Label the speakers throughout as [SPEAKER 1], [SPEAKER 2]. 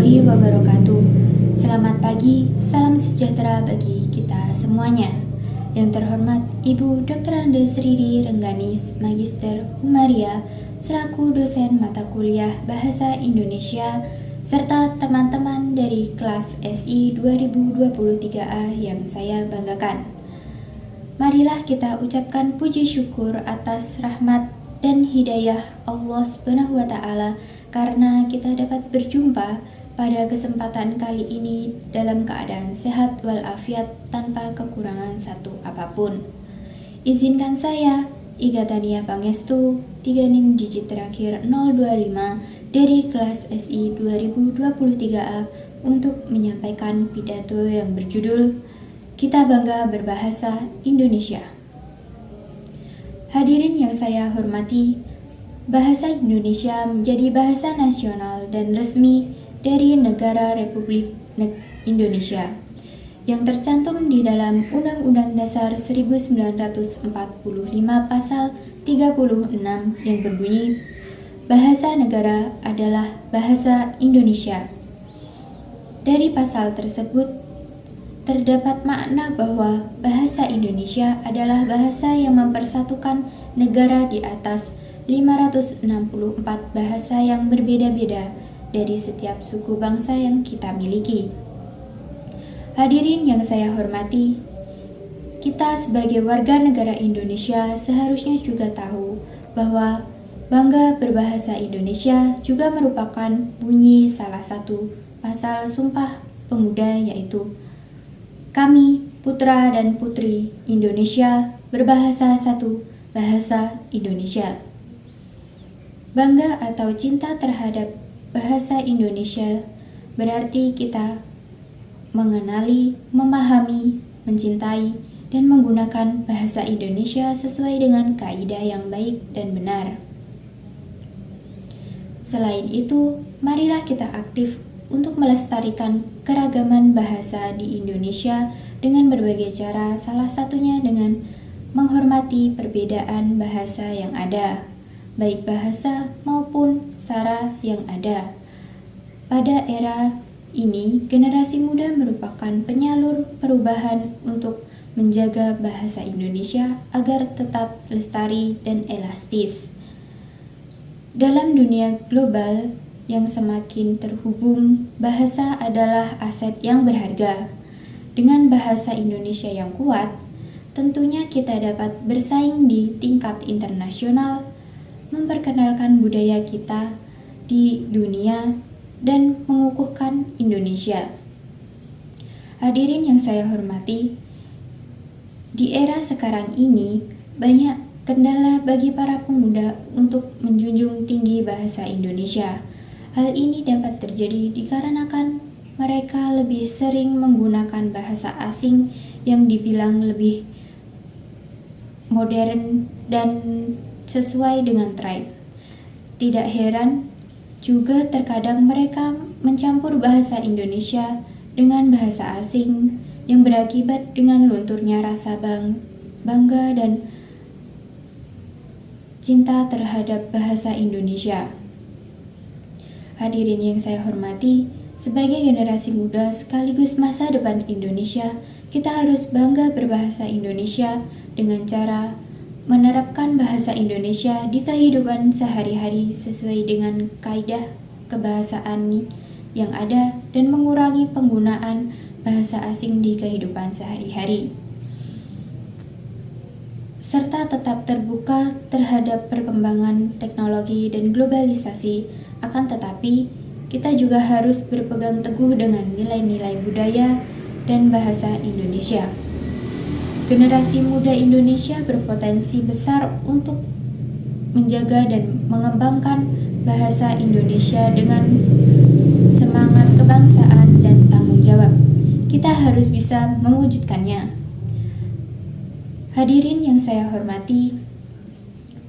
[SPEAKER 1] warahmatullahi wabarakatuh. Selamat pagi, salam sejahtera bagi kita semuanya. Yang terhormat Ibu Dr. Andes Riri Rengganis, Magister Humaria, selaku dosen mata kuliah Bahasa Indonesia, serta teman-teman dari kelas SI 2023A yang saya banggakan. Marilah kita ucapkan puji syukur atas rahmat dan hidayah Allah Subhanahu wa Ta'ala karena kita dapat berjumpa pada kesempatan kali ini dalam keadaan sehat walafiat tanpa kekurangan satu apapun. Izinkan saya, Iga Tania Pangestu, 3 NIM digit terakhir 025 dari kelas SI 2023A untuk menyampaikan pidato yang berjudul Kita Bangga Berbahasa Indonesia. Hadirin yang saya hormati, bahasa Indonesia menjadi bahasa nasional dan resmi dari Negara Republik Indonesia yang tercantum di dalam Undang-Undang Dasar 1945 Pasal 36 yang berbunyi, bahasa negara adalah bahasa Indonesia. Dari pasal tersebut terdapat makna bahwa bahasa Indonesia adalah bahasa yang mempersatukan negara di atas 564 bahasa yang berbeda-beda dari setiap suku bangsa yang kita miliki. Hadirin yang saya hormati, kita sebagai warga negara Indonesia seharusnya juga tahu bahwa bangga berbahasa Indonesia juga merupakan bunyi salah satu pasal Sumpah Pemuda, yaitu kami, putra dan putri Indonesia, berbahasa satu, bahasa Indonesia. Bangga atau cinta terhadap bahasa Indonesia berarti kita mengenali, memahami, mencintai, dan menggunakan bahasa Indonesia sesuai dengan kaidah yang baik dan benar. Selain itu, marilah kita aktif untuk melestarikan keragaman bahasa di Indonesia dengan berbagai cara, salah satunya dengan menghormati perbedaan bahasa yang ada, baik bahasa maupun sara yang ada. Pada era ini, generasi muda merupakan penyalur perubahan untuk menjaga bahasa Indonesia agar tetap lestari dan elastis. Dalam dunia global yang semakin terhubung, bahasa adalah aset yang berharga. Dengan bahasa Indonesia yang kuat, tentunya kita dapat bersaing di tingkat internasional, memperkenalkan budaya kita di dunia, dan mengukuhkan Indonesia. Hadirin yang saya hormati, di era sekarang ini banyak kendala bagi para pemuda untuk menjunjung tinggi bahasa Indonesia. Hal ini dapat terjadi dikarenakan mereka lebih sering menggunakan bahasa asing yang dibilang lebih modern dan sesuai dengan tren. Tidak heran juga terkadang mereka mencampur bahasa Indonesia dengan bahasa asing yang berakibat dengan lunturnya rasa bangga dan cinta terhadap bahasa Indonesia. Hadirin yang saya hormati, sebagai generasi muda sekaligus masa depan Indonesia, kita harus bangga berbahasa Indonesia dengan cara menerapkan bahasa Indonesia di kehidupan sehari-hari sesuai dengan kaidah kebahasaan yang ada dan mengurangi penggunaan bahasa asing di kehidupan sehari-hari, serta tetap terbuka terhadap perkembangan teknologi dan globalisasi. Akan tetapi, kita juga harus berpegang teguh dengan nilai-nilai budaya dan bahasa Indonesia. Generasi muda Indonesia berpotensi besar untuk menjaga dan mengembangkan bahasa Indonesia dengan semangat kebangsaan dan tanggung jawab. Kita harus bisa mewujudkannya. Hadirin yang saya hormati,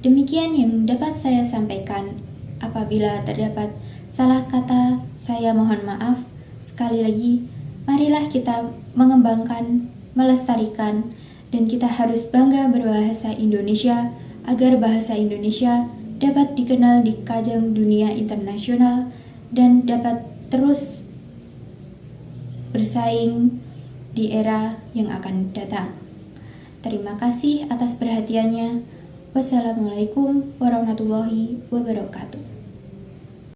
[SPEAKER 1] demikian yang dapat saya sampaikan. Apabila terdapat salah kata, saya mohon maaf. Sekali lagi, marilah kita mengembangkan, melestarikan, dan kita harus bangga berbahasa Indonesia agar bahasa Indonesia dapat dikenal di kancah dunia internasional dan dapat terus bersaing di era yang akan datang. Terima kasih atas perhatiannya. Wassalamualaikum warahmatullahi wabarakatuh.